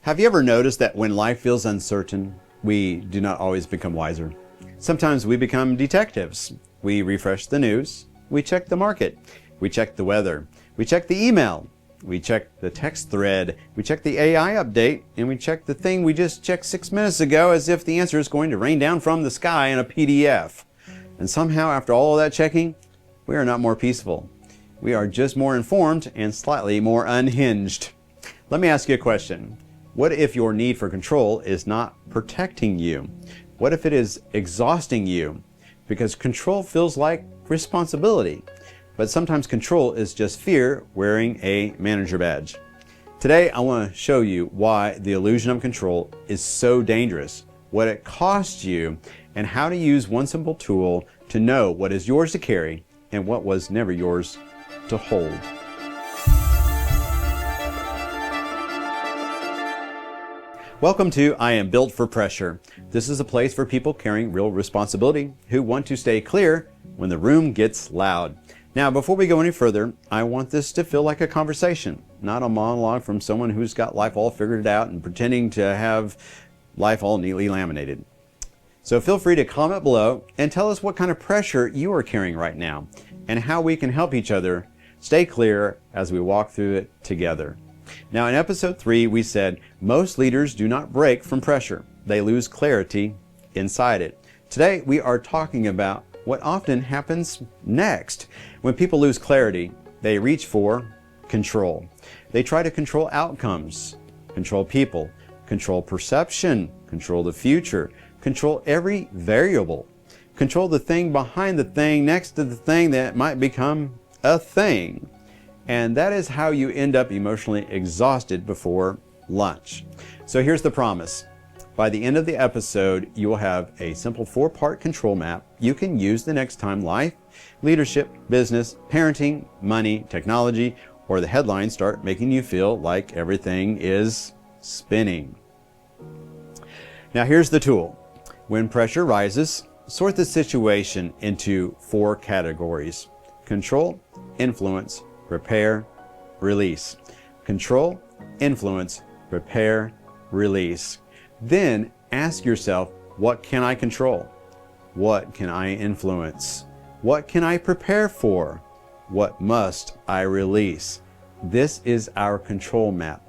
Have you ever noticed that when life feels uncertain, we do not always become wiser? Sometimes we become detectives. We refresh the news, we check the market, we check the weather, we check the email, we check the text thread, we check the AI update, and we check the thing we just checked 6 minutes ago as if the answer is going to rain down from the sky in a PDF. And somehow, after all of that checking, we are not more peaceful. We are just more informed and slightly more unhinged. Let me ask you a question. What if your need for control is not protecting you? What if it is exhausting you? Because control feels like responsibility, but sometimes control is just fear wearing a manager badge. Today, I want to show you why the illusion of control is so dangerous, what it costs you, and how to use one simple tool to know what is yours to carry and what was never yours to hold. Welcome to I Am Built for Pressure. This is a place for people carrying real responsibility who want to stay clear when the room gets loud. Now, before we go any further, I want this to feel like a conversation, not a monologue from someone who's got life all figured out and pretending to have life all neatly laminated. So feel free to comment below and tell us what kind of pressure you are carrying right now and how we can help each other stay clear as we walk through it together. Now, in episode 3, we said most leaders do not break from pressure. They lose clarity inside it. Today, we are talking about what often happens next. When people lose clarity, they reach for control. They try to control outcomes, control people, control perception, control the future, control every variable, control the thing behind the thing next to the thing that might become a thing. And that is how you end up emotionally exhausted before lunch. So here's the promise. By the end of the episode, you will have a simple 4-part control map you can use the next time life, leadership, business, parenting, money, technology, or the headlines start making you feel like everything is spinning. Now here's the tool. When pressure rises, sort the situation into 4 categories: control, influence, repair, release. Control, influence, repair, release. Then ask yourself, what can I control? What can I influence? What can I prepare for? What must I release? This is our control map.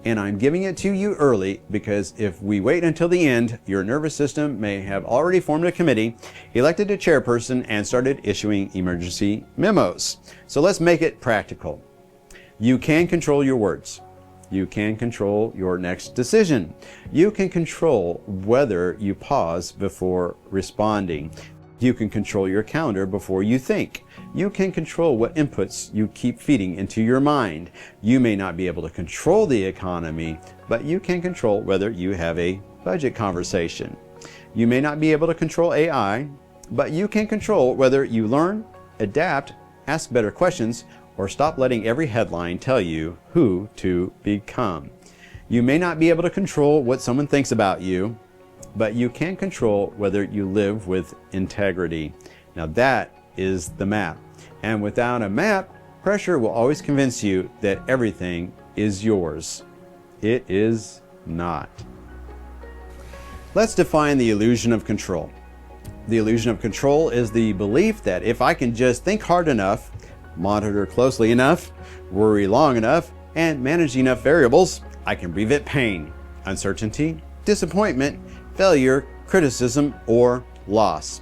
And I'm giving it to you early because if we wait until the end, your nervous system may have already formed a committee, elected a chairperson, and started issuing emergency memos. So let's make it practical. You can control your words. You can control your next decision. You can control whether you pause before responding. You can control your calendar before you think. You can control what inputs you keep feeding into your mind. You may not be able to control the economy, but you can control whether you have a budget conversation. You may not be able to control AI, but you can control whether you learn, adapt, ask better questions, or stop letting every headline tell you who to become. You may not be able to control what someone thinks about you, but you can control whether you live with integrity. Now that is the map. And without a map, pressure will always convince you that everything is yours. It is not. Let's define the illusion of control. The illusion of control is the belief that if I can just think hard enough, monitor closely enough, worry long enough, and manage enough variables, I can prevent pain, uncertainty, disappointment, failure, criticism, or loss.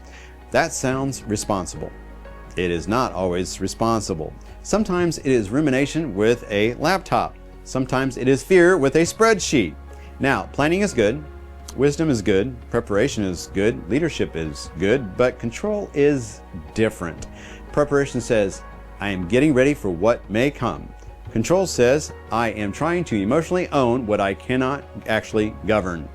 That sounds responsible. It is not always responsible. Sometimes it is rumination with a laptop. Sometimes it is fear with a spreadsheet. Now, planning is good, wisdom is good, preparation is good, leadership is good, but control is different. Preparation says, I am getting ready for what may come. Control says, I am trying to emotionally own what I cannot actually govern.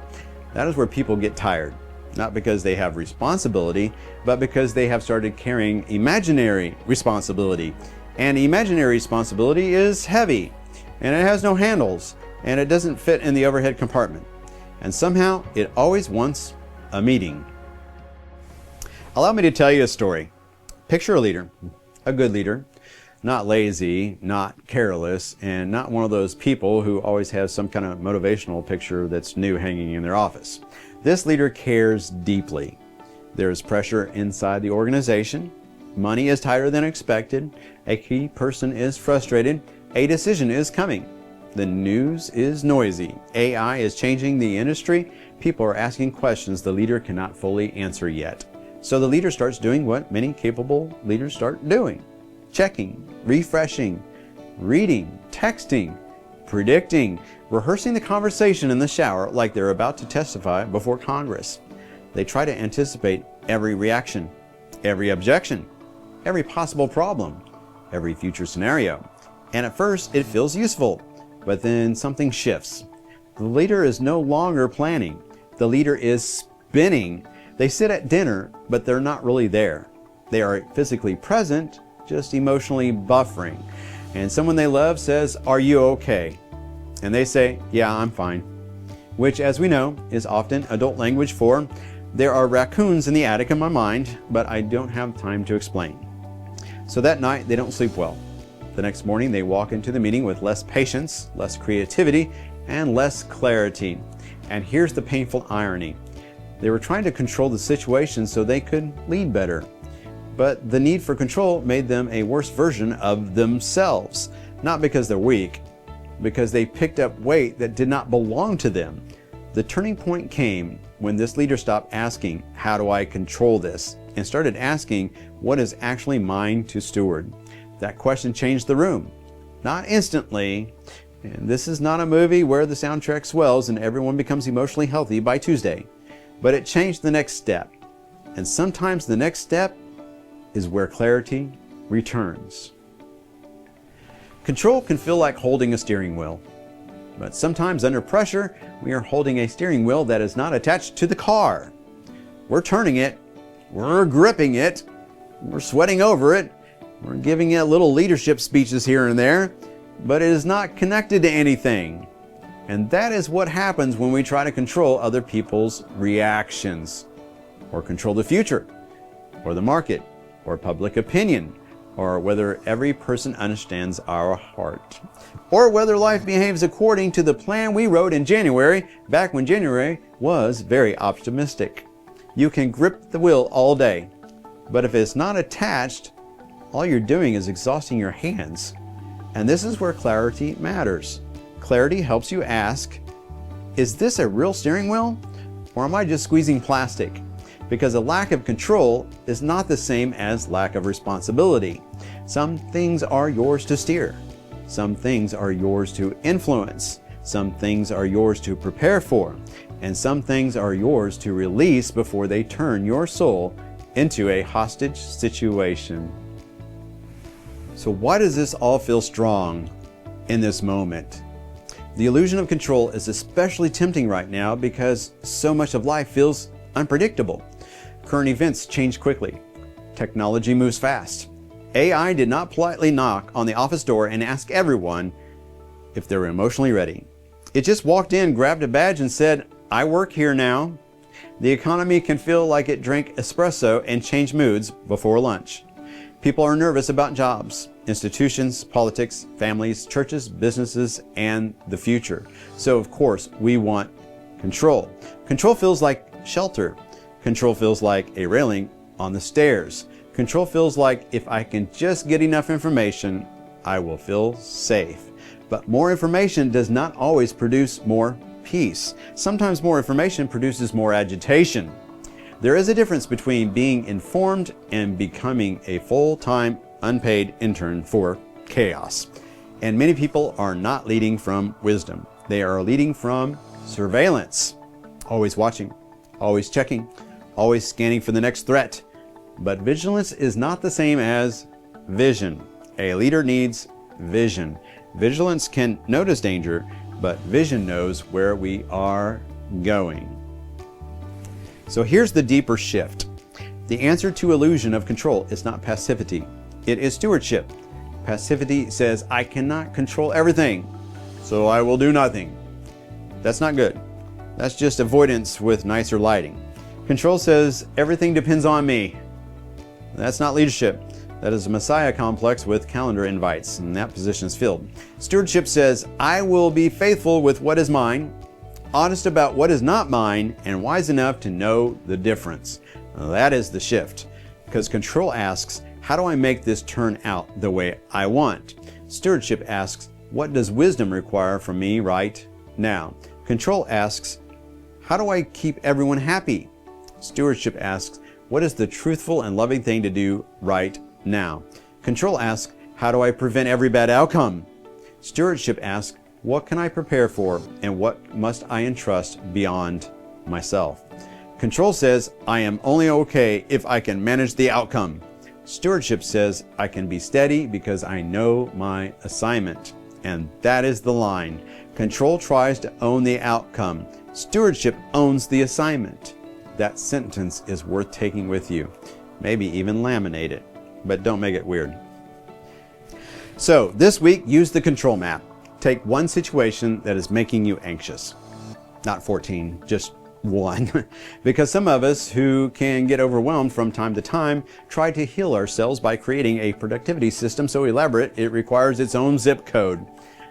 That is where people get tired, not because they have responsibility, but because they have started carrying imaginary responsibility. And imaginary responsibility is heavy, and it has no handles, and it doesn't fit in the overhead compartment. And somehow, it always wants a meeting. Allow me to tell you a story. Picture a leader, a good leader, Not lazy, not careless, and not one of those people who always has some kind of motivational picture that's new hanging in their office. This leader cares deeply. There is pressure inside the organization. Money is tighter than expected. A key person is frustrated. A decision is coming. The news is noisy. AI is changing the industry. People are asking questions the leader cannot fully answer yet. So the leader starts doing what many capable leaders start doing: checking, refreshing, reading, texting, predicting, rehearsing the conversation in the shower like they're about to testify before Congress. They try to anticipate every reaction, every objection, every possible problem, every future scenario. And at first it feels useful, but then something shifts. The leader is no longer planning. The leader is spinning. They sit at dinner, but they're not really there. They are physically present, just emotionally buffering. And someone they love says, "Are you okay?" And they say, "Yeah, I'm fine." Which, as we know, is often adult language for, "There are raccoons in the attic in my mind, but I don't have time to explain." So that night, they don't sleep well. The next morning, they walk into the meeting with less patience, less creativity, and less clarity. And here's the painful irony. They were trying to control the situation so they could lead better. But the need for control made them a worse version of themselves. Not because they're weak, because they picked up weight that did not belong to them. The turning point came when this leader stopped asking, "How do I control this?" and started asking, "What is actually mine to steward?" That question changed the room. Not instantly, and this is not a movie where the soundtrack swells and everyone becomes emotionally healthy by Tuesday, but it changed the next step. And sometimes the next step is where clarity returns. Control can feel like holding a steering wheel, but sometimes under pressure, we are holding a steering wheel that is not attached to the car. We're turning it, we're gripping it, we're sweating over it, we're giving it little leadership speeches here and there, but it is not connected to anything. And that is what happens when we try to control other people's reactions, or control the future, or the market, or public opinion, or whether every person understands our heart, or whether life behaves according to the plan we wrote in January, back when January was very optimistic. You can grip the wheel all day, but if it's not attached, all you're doing is exhausting your hands. And this is where clarity matters. Clarity helps you ask, is this a real steering wheel, or am I just squeezing plastic? Because a lack of control is not the same as lack of responsibility. Some things are yours to steer. Some things are yours to influence. Some things are yours to prepare for. And some things are yours to release before they turn your soul into a hostage situation. So why does this all feel strong in this moment? The illusion of control is especially tempting right now because so much of life feels unpredictable. Current events change quickly. Technology moves fast. AI did not politely knock on the office door and ask everyone if they were emotionally ready. It just walked in, grabbed a badge, and said, "I work here now." The economy can feel like it drank espresso and changed moods before lunch. People are nervous about jobs, institutions, politics, families, churches, businesses, and the future. So of course, we want control. Control feels like shelter. Control feels like a railing on the stairs. Control feels like if I can just get enough information, I will feel safe. But more information does not always produce more peace. Sometimes more information produces more agitation. There is a difference between being informed and becoming a full-time unpaid intern for chaos. And many people are not leading from wisdom. They are leading from surveillance. Always watching, always checking, always scanning for the next threat. But vigilance is not the same as vision. A leader needs vision. Vigilance can notice danger, but vision knows where we are going. So here's the deeper shift. The answer to illusion of control is not passivity. It is stewardship. Passivity says, I cannot control everything, so I will do nothing. That's not good. That's just avoidance with nicer lighting. Control says, everything depends on me. That's not leadership. That is a Messiah complex with calendar invites, and that position is filled. Stewardship says, I will be faithful with what is mine, honest about what is not mine, and wise enough to know the difference. That is the shift. Because control asks, how do I make this turn out the way I want? Stewardship asks, what does wisdom require from me right now? Control asks, how do I keep everyone happy? Stewardship asks, what is the truthful and loving thing to do right now? Control asks, how do I prevent every bad outcome? Stewardship asks, what can I prepare for and what must I entrust beyond myself? Control says, I am only okay if I can manage the outcome. Stewardship says, I can be steady because I know my assignment. And that is the line. Control tries to own the outcome. Stewardship owns the assignment. That sentence is worth taking with you. Maybe even laminate it, but don't make it weird. So this week, use the control map. Take one situation that is making you anxious. Not 14, just one. Because some of us who can get overwhelmed from time to time try to heal ourselves by creating a productivity system so elaborate it requires its own zip code.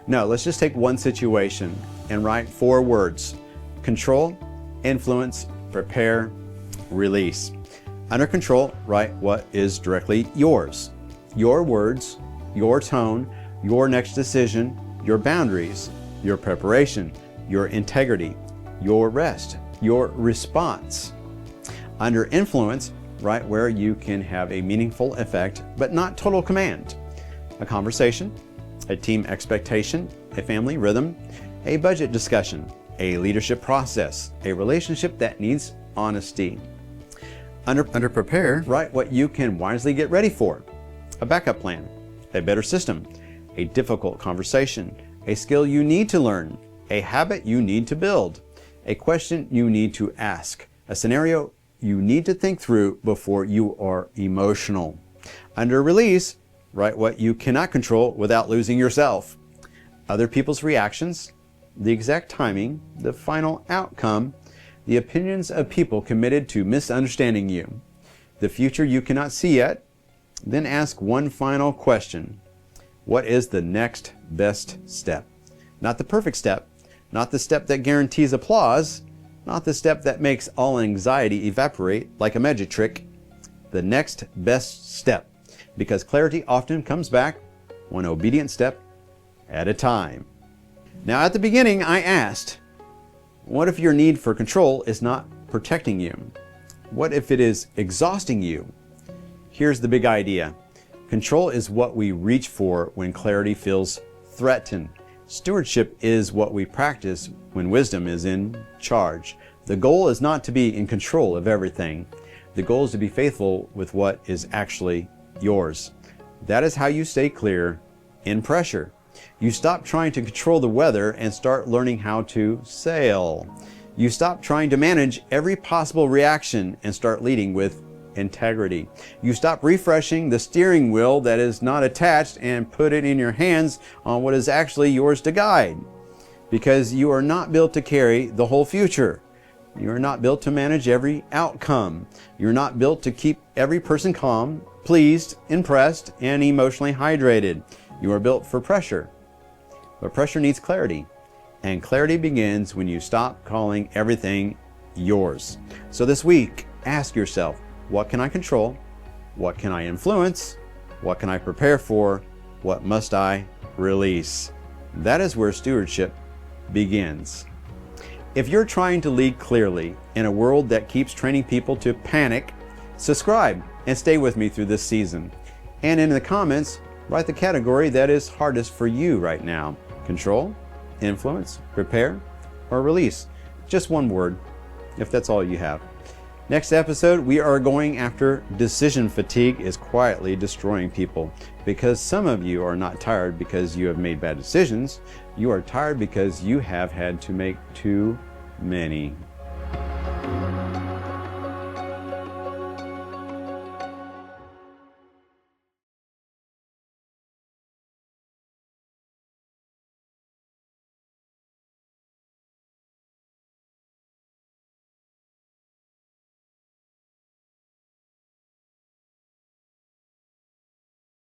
No, let's just take one situation and write 4 words. Control, influence, prepare, release. Under control, write what is directly yours. Your words, your tone, your next decision, your boundaries, your preparation, your integrity, your rest, your response. Under influence, write where you can have a meaningful effect, but not total command. A conversation, a team expectation, a family rhythm, a budget discussion, a leadership process, a relationship that needs honesty. Under prepare, write what you can wisely get ready for. A backup plan, a better system, a difficult conversation, a skill you need to learn, a habit you need to build, a question you need to ask, a scenario you need to think through before you are emotional. Under release, write what you cannot control without losing yourself. Other people's reactions, the exact timing, the final outcome, the opinions of people committed to misunderstanding you, the future you cannot see yet. Then ask one final question. What is the next best step? Not the perfect step, not the step that guarantees applause, not the step that makes all anxiety evaporate like a magic trick. The next best step, because clarity often comes back one obedient step at a time. Now at the beginning I asked, what if your need for control is not protecting you? What if it is exhausting you? Here's the big idea. Control is what we reach for when clarity feels threatened. Stewardship is what we practice when wisdom is in charge. The goal is not to be in control of everything. The goal is to be faithful with what is actually yours. That is how you stay clear in pressure. You stop trying to control the weather and start learning how to sail. You stop trying to manage every possible reaction and start leading with integrity. You stop refreshing the steering wheel that is not attached and put it in your hands on what is actually yours to guide. Because you are not built to carry the whole future. You are not built to manage every outcome. You're not built to keep every person calm, pleased, impressed, and emotionally hydrated. You are built for pressure. But pressure needs clarity. And clarity begins when you stop calling everything yours. So this week, ask yourself, what can I control? What can I influence? What can I prepare for? What must I release? That is where stewardship begins. If you're trying to lead clearly in a world that keeps training people to panic, subscribe and stay with me through this season. And in the comments, write the category that is hardest for you right now. Control, influence, prepare, or release. Just one word, if that's all you have. Next episode, we are going after decision fatigue is quietly destroying people. Because some of you are not tired because you have made bad decisions. You are tired because you have had to make too many.